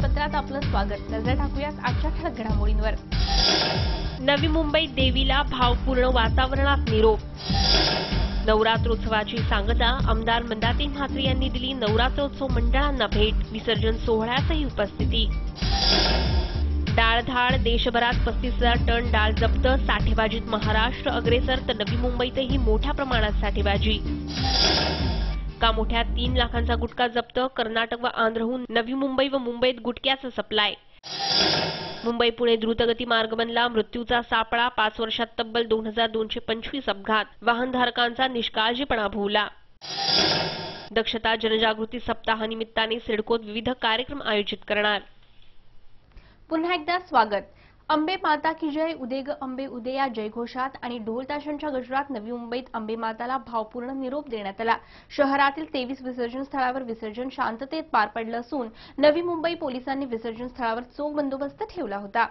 बातमीपत्रात आपलं स्वागत। नजर टाकूयात आजच्या ठळक घडामोडींवर। नवी मुंबईत देवीला भावपूर्ण वातावरणात निरोप। नवरात्रोत्सवाची सांगता आमदार मंदाताई म्हात्रे यांनी दिली। नवरात्रोत्सव मंडळांना भेट, विसर्जन सोहळ्यातही उपस्थिती। डाळधाड, देशभरात 35,000 टन डाळ जप्त। साठेबाजीत महाराष्ट्र अग्रेसर तर नवी मुंबईतही मोठ्या प्रमाणात साठेबाजी। कामोठ्यात 3 लाखांचा गुटखा जप्त। कर्नाटक व आंध्रहून नवी मुंबई व मुंबईत गुटख्याचा सप्लाय। मुंबई पुणे द्रुतगती मार्ग बनला, मृत्यूचा सापळा। 5 वर्षात तब्बल 2225 अपघात। वाहनधारकांचा निष्काळजीपणा भोवला। दक्षता जनजागृती सप्ताहानिमित्ताने सिडकोत विविध कार्यक्रम आयोजित करणार। पुन्हा एकदा स्वागत। अंबे माता की जय, उदे ग अंबे उदे या जयघोषात आणि ढोल ताशांच्या गजरात नवी मुंबईत अंबे माताला भावपूर्ण निरोप देण्यात आला। शहरातील 23 विसर्जन स्थळावर विसर्जन शांततेत पार पडलं असून नवी मुंबई पोलिसांनी विसर्जन स्थळावर चोख बंदोबस्त ठेवला होता।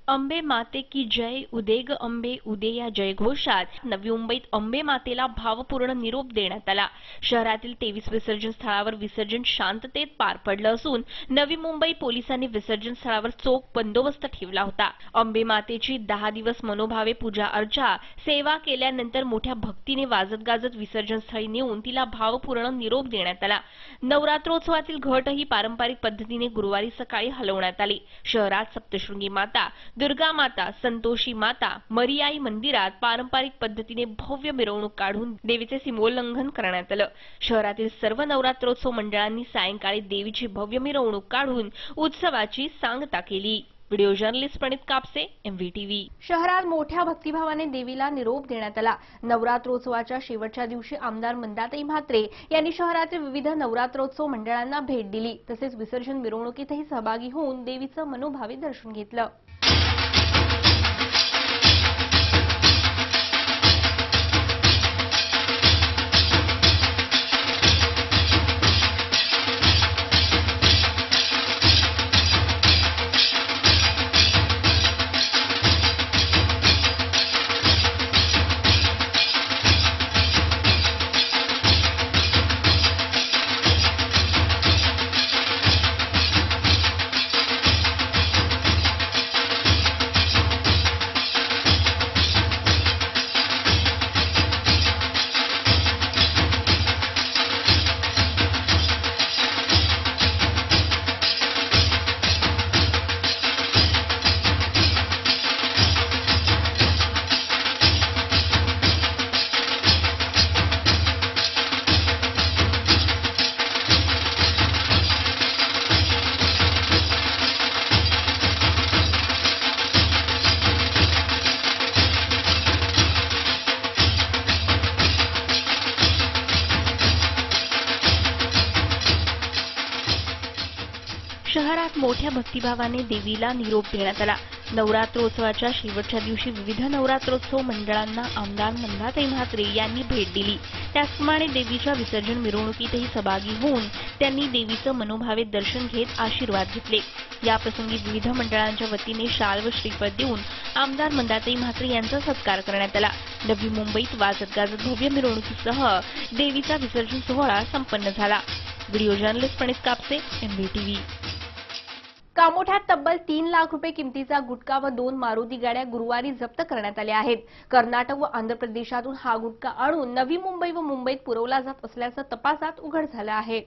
अंबे माते की जय, उदे ग अंबे उदे या जयघोषात नवी मुंबईत अंबे मातेला भावपूर्ण निरोप देण्यात आला। शहरातील 23 विसर्जन स्थळावर विसर्जन शांततेत पार पडलं असून नवी मुंबई पोलिसांनी विसर्जन स्थळावर चोख बंदोबस्त ठेवला होता। अंबे मातेची 10 दिवस मनोभावे पूजा अर्चा सेवा केल्यानंतर मोठ्या भक्तीने वाजत गाजत विसर्जन स्थळी नेऊन तिला भावपूर्ण निरोप देण्यात आला। नवरात्रोत्सवातील घटही पारंपरिक पद्धतीने गुरुवारी सकाळी हलवण्यात आली। शहरात सप्तशृंगी माता, दुर्गा माता, संतोषी माता, मरियाई मंदिरात पारंपरिक पद्धतीने भव्य मिरवणूक काढून देवीचे सीमोल्लंघन करण्यात आलं। शहरातील सर्व नवरात्रोत्सव मंडळांनी सायंकाळी देवीची भव्य मिरवणूक काढून उत्सवाची सांगता केली। व्हिडिओ जर्नलिस्ट प्रणित कापसे, MVTV। शहरात मोठ्या भक्तिभावाने देवीला निरोप देण्यात आला। नवरात्रोत्सवाच्या शेवटच्या दिवशी आमदार मंदाताई म्हात्रे यांनी शहरातील विविध नवरात्रोत्सव मंडळांना भेट दिली। तसेच विसर्जन मिरवणुकीतही सहभागी होऊन देवीचं मनोभावे दर्शन घेतलं। शहरात मोठ्या भक्तिभावाने देवीला निरोप देण्यात आला। नवरात्रोत्सवाच्या शेवटच्या दिवशी विविध नवरात्रोत्सव मंडळांना आमदार मंदाताई म्हात्रे यांनी भेट दिली। त्याचप्रमाणे देवीच्या विसर्जन मिरवणुकीतही सहभागी होऊन त्यांनी देवीचं मनोभावे दर्शन घेत आशीर्वाद घेतले। याप्रसंगी विविध मंडळांच्या वतीने शाल व श्रीफळ देऊन आमदार मंदाताई म्हात्रे यांचा सत्कार करण्यात आला। नवी मुंबईत वाजत गाजत भव्य मिरवणुकीसह देवीचा विसर्जन सोहळा संपन्न झाला। व्हिडिओ जर्नलिस्ट प्रणित कापसे, MVTV। कामोठ्यात तब्बल 3 लाख रुपये किमतीचा गुटखा व 2 मारुती गाड्या गुरुवारी जप्त करण्यात आल्या आहेत। कर्नाटक व आंध्र प्रदेशातून हा गुटखा आणून नवी मुंबई व मुंबईत पुरवला जात असल्याचं तपासात उघड झालं आहे।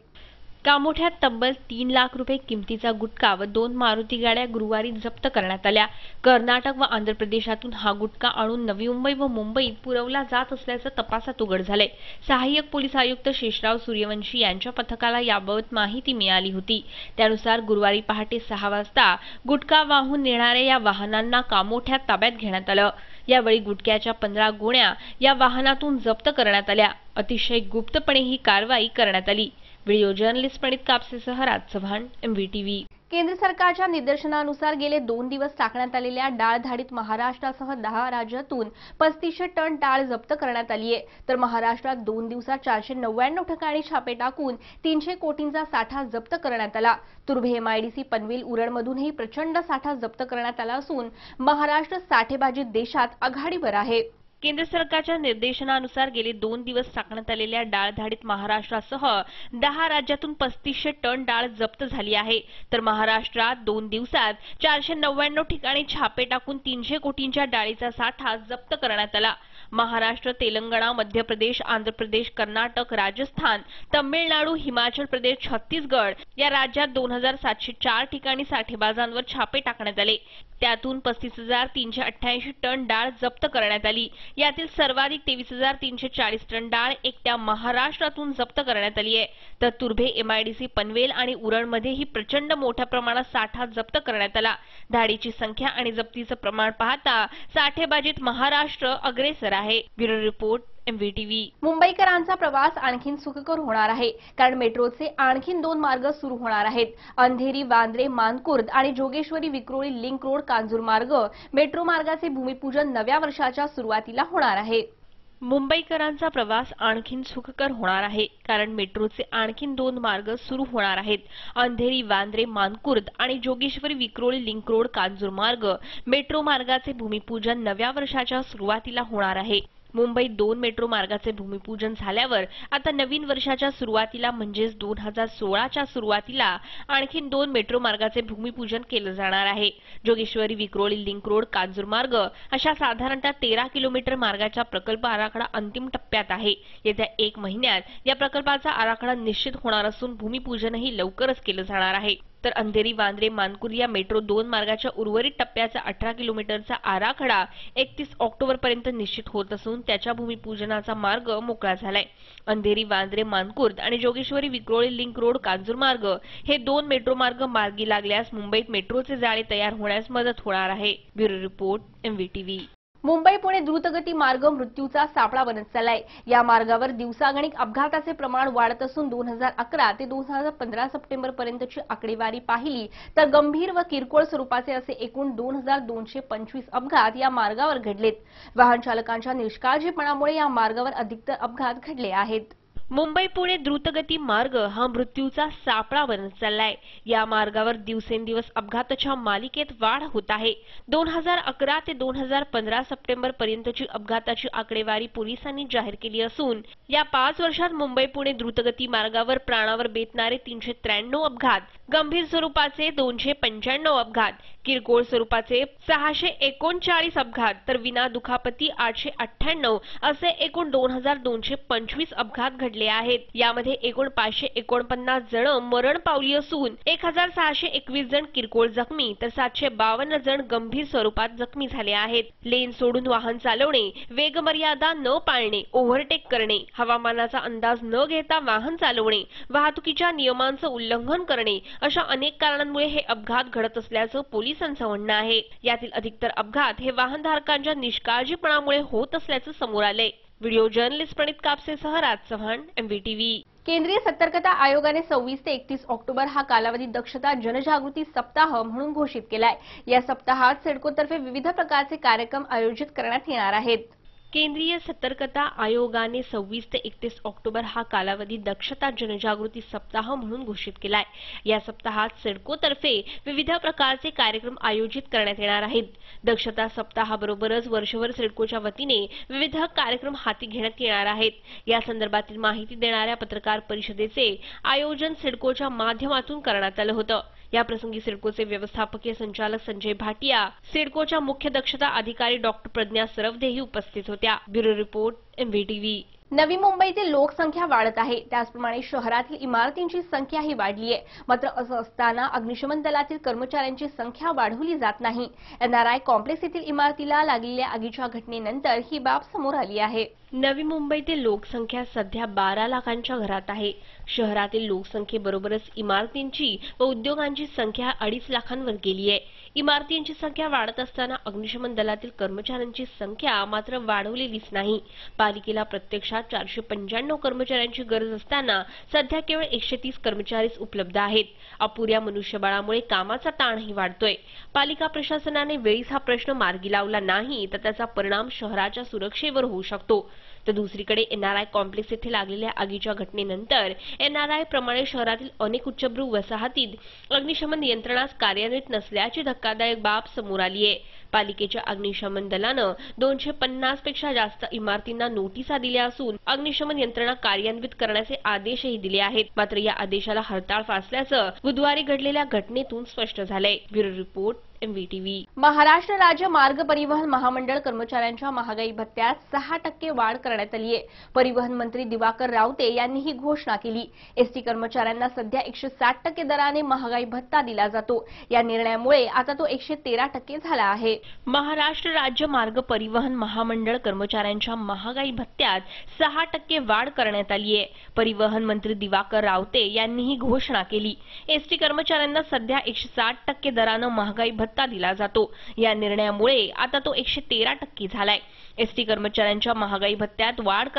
कामोठ्यात तब्बल 3 लाख रुपये किमतीचा गुटखा व 2 मारुती गाड्या गुरुवारी जप्त करण्यात आल्या। कर्नाटक व आंध्र प्रदेशातून हा गुटखा आणून नवी मुंबई व मुंबईत पुरवला जात असल्याचं तपासात उघड झालंय। सहाय्यक पोलीस आयुक्त शेषराव सूर्यवंशी यांच्या पथकाला याबाबत माहिती मिळाली होती। त्यानुसार गुरुवारी पहाटे 6 वाजता गुटखा वाहून नेणाऱ्या या वाहनांना कामोठ्यात ताब्यात घेण्यात आलं। यावेळी गुटख्याच्या 15 गोण्या या वाहनातून जप्त करण्यात आल्या। अतिशय गुप्तपणे ही कारवाई करण्यात आली। व्हिडिओ जर्नलिस्ट प्रणित कापसेसह राज चव्हाण, MVTV। केंद्र सरकारच्या निर्देशनानुसार गेले 2 दिवस टाकण्यात आलेल्या डाळधाडीत महाराष्ट्रासह 10 राज्यातून 3500 टन डाळ जप्त करण्यात आली आहे। तर महाराष्ट्रात 2 दिवसात 499 ठिकाणी छापे टाकून 300 कोटींचा साठा जप्त करण्यात आला। तुर्भे MIDC पनवेल उरणमधूनही प्रचंड साठा जप्त करण्यात आला असून महाराष्ट्र साठेबाजीत देशात आघाडीवर आहे। केंद्र सरकारच्या निर्देशनानुसार गेले 2 दिवस टाकण्यात आलेल्या डाळधाडीत महाराष्ट्रासह 10 राज्यातून 3500 टन डाळ जप्त झाली आहे. तर महाराष्ट्रात 2 दिवसात 499 ठिकाणी छापे टाकून 300 कोटींच्या डाळीचा साठा जप्त करण्यात आला. महाराष्ट्र, तेलंगणा, मध्य प्रदेश, आंध्र प्रदेश, कर्नाटक, राजस्थान, तमिळनाडू, हिमाचल प्रदेश, छत्तीसगड या राज्यात 2704 ठिकाणी साठेबाजांवर छापे टाकण्यात आले. त्यातून 35,388 टन डाळ जप्त करण्यात आली. यातील सर्वाधिक 23,340 टन डाळ एकट्या महाराष्ट्रातून जप्त करण्यात आली आहे. तर तुर्भे, एमआयडीसी, पनवेल आणि उरणमध्येही प्रचंड मोठ्या प्रमाणात साठा जप्त करण्यात आला. धाडीची संख्या आणि जप्तीचं प्रमाण पाहता साठेबाजीत महाराष्ट्र अग्रेसर आहे. Bureau report, MVTV. मुंबईकरांचा प्रवास आणखीन सुखकर होणार आहे, कारण मेट्रोचे आणखीन 2 मार्ग सुरू होणार आहेत. अंधेरी, वांद्रे, मानकुर्द आणि जोगेश्वरी, विक्रोळी लिंक रोड, कांजूर मार्ग मेट्रो मार्गाचे भूमिपूजन नव्या वर्षाच्या सुरुवातीला होणार आहे. मुंबईकरांचा प्रवास आणखीन सुखकर होणार आहे, कारण मेट्रोचे आणखीन 2 मार्ग सुरू होणार आहेत. अंधेरी, वांद्रे, मानकुर्द आणि जोगेश्वरी, विक्रोळी लिंक रोड, कांजूर मार्ग मेट्रो मार्गाचे भूमिपूजन नव्या वर्षाच्या सुरुवातीला होणार आहे. मुंबईत 2 मेट्रो मार्गाचे भूमिपूजन झाल्यावर आता नवीन वर्षाच्या सुरुवातीला म्हणजेच 2016च्या सुरुवातीला आणखीन 2 मेट्रो मार्गाचे भूमिपूजन केलं जाणार आहे. जोगेश्वरी, विक्रोळी लिंक रोड, कांजूर मार्ग अशा साधारणतः 13 किलोमीटर मार्गाचा प्रकल्प आराखडा अंतिम टप्प्यात आहे. येत्या 1 महिन्यात या प्रकल्पाचा आराखडा निश्चित होणार असून भूमिपूजनही लवकरच केलं जाणार आहे. तर अंधेरी, वांद्रे, मानकुर्द या मेट्रो 2 मार्गाच्या उर्वरित टप्प्याचा 18 किलोमीटरचा आराखडा 31 ऑक्टोबरपर्यंत निश्चित होत असून त्याच्या भूमिपूजनाचा मार्ग मोकळा झालाय. अंधेरी, वांद्रे, मानकुर्द आणि जोगेश्वरी, विक्रोळी लिंक रोड, कांजूर मार्ग हे 2 मेट्रो मार्ग मार्गी लागल्यास मुंबईत मेट्रोचे जाळे तयार होण्यास मदत होणार आहे. Bureau report, MVTV. मुंबई-पुणे द्रुतगती मार्ग मृत्यूचा सापळा बनत चाललाय. या मार्गावर दिवसागणिक अपघाताचे प्रमाण वाढत असून 2011 ते 2015 सप्टेंबर पर्यंतची आकडेवारी पाहिली तर गंभीर व किरकोळ स्वरूपाचे असे एकूण 2225 अपघात या मार्गावर घडलेत. वाहन चालकांच्या निष्काळजीपणामुळे या मार्गावर अधिकतर अपघात घडले आहेत. मुंबई-पुणे द्रुतगती मार्ग हा मृत्यूचा सापळा बनत चाललाय. या मार्गावर दिवसेंदिवस अपघाताच्या मालिकेत वाढ होत आहे. 2011 ते 2015 सप्टेंबर पर्यंतची अपघाताची आकडेवारी पोलिसांनी जाहीर केली असून या 5 वर्षात मुंबई-पुणे द्रुतगती मार्गावर प्राणावर बेतणारे 393 अपघात, गंभीर स्वरूपाचे 295 अपघात, किरकोळ स्वरूपाचे 639 अपघात तर विना दुखापती 898 असे एकूण 2225 अपघात घडले आहेत. यामध्ये एकूण 549 जण मरण पावली असून 1621 जण किरकोळ जखमी तर 752 जण गंभीर स्वरूपात जखमी झाले आहेत. लेन सोडून वाहन चालवणे, वेगमर्यादा न पाळणे, ओव्हरटेक करणे, हवामानाचा अंदाज न घेता वाहन चालवणे, वाहतुकीच्या नियमांचं उल्लंघन करणे अशा अनेक कारणांमुळे हे अपघात घडत असल्याचं पोलिसांचं म्हणणं आहे. यातील अधिकतर अपघात हे वाहनधारकांच्या निष्काळजीपणामुळे होत असल्याचं समोर आलंय. व्हिडिओ जर्नलिस्ट प्रणित कापसेसह राज चव्हाण, MVTV. केंद्रीय सतर्कता आयोगाने 26 ते 31 ऑक्टोबर हा कालावधी दक्षता जनजागृती सप्ताह म्हणून घोषित केलाय. या सप्ताहात सिडकोतर्फे विविध प्रकारचे कार्यक्रम आयोजित करण्यात येणार आहेत. केंद्रीय सतर्कता आयोगाने 26 ते 31 ऑक्टोबर हा कालावधी दक्षता जनजागृती सप्ताह म्हणून घोषित केलाय. या सप्ताहात सिडकोतर्फे विविध प्रकारचे कार्यक्रम आयोजित करण्यात येणार आहेत. दक्षता सप्ताहाबरोबरच वर्षभर सिडकोच्या वतीने विविध कार्यक्रम हाती घेण्यात येणार आहेत. या संदर्भातील माहिती देणाऱ्या पत्रकार परिषदेचे आयोजन सिडकोच्या माध्यमातून करण्यात आलं होतं. याप्रसंगी सिडकोचे व्यवस्थापकीय संचालक संजय भाटिया, सिडकोच्या मुख्य दक्षता अधिकारी डॉक्टर प्रज्ञा सरवदेही उपस्थित होत्या. Bureau report, MVTV. नवी मुंबईतील लोकसंख्या वाढत आहे, त्याचप्रमाणे शहरातील इमारतींची संख्याही वाढली आहे. मात्र असं असताना अग्निशमन दलातील कर्मचाऱ्यांची संख्या वाढवली जात नाही. NRI कॉम्प्लेक्स येथील इमारतीला लागलेल्या आगीच्या घटनेनंतर ही बाब समोर आली आहे. नवी मुंबईतील लोकसंख्या सध्या 12 लाखांच्या घरात आहे. शहरातील लोकसंख्येबरोबरच इमारतींची व उद्योगांची संख्या 2.5 लाखांवर गेली आहे. इमारतींची संख्या वाढत असताना अग्निशमन दलातील कर्मचाऱ्यांची संख्या मात्र वाढवलेलीच नाही. पालिकेला प्रत्यक्षात 495 कर्मचाऱ्यांची गरज असताना सध्या केवळ 130 कर्मचारीच उपलब्ध आहेत. अपुऱ्या मनुष्यबळामुळे कामाचा ताणही वाढतोय. पालिका प्रशासनाने वेळीच हा प्रश्न मार्गी लावला नाही तर त्याचा परिणाम शहराच्या सुरक्षेवर होऊ शकतो. तर दुसरीकडे NRI कॉम्प्लेक्स येथे लागलेल्या आगीच्या घटनेनंतर NRI प्रमाणे शहरातील अनेक उच्चभ्रू वसाहतीत अग्निशमन यंत्रणाच कार्यान्वित नसल्याची धक्कादायक बाब समोर आली आहे. पालिकेच्या अग्निशमन दलानं 250 पेक्षा जास्त इमारतींना नोटिसा दिल्या असून अग्निशमन यंत्रणा कार्यान्वित करण्याचे आदेशही दिले आहेत. मात्र या आदेशाला हरताळ फासल्याचं बुधवारी घडलेल्या घटनेतून स्पष्ट झालंय. Bureau report MVTV. महाराष्ट्र राज्य मार्ग परिवहन महामंडळ कर्मचाऱ्यांच्या महागाई भत्त्यात 6% वाढ करण्यात आली आहे. परिवहन मंत्री दिवाकर रावते यांनी ही घोषणा केली. एसटी कर्मचाऱ्यांना सध्या 160% दराने महागाई भत्ता दिला जातो. या निर्णयामुळे आता तो 113% झाला आहे. महाराष्ट्र राज्य मार्ग परिवहन महामंडळ कर्मचाऱ्यांच्या महागाई भत्त्यात 6% वाढ करण्यात आली आहे. परिवहन मंत्री दिवाकर रावते यांनी ही घोषणा केली. एसटी कर्मचाऱ्यांना सध्या 160% दरानं महागाई भत्ता दिला जातो. या निर्णयामुळे आता तो 113% झालाय. एसटी कर्मचाऱ्यांच्या महागाई भत्त्यात वाढ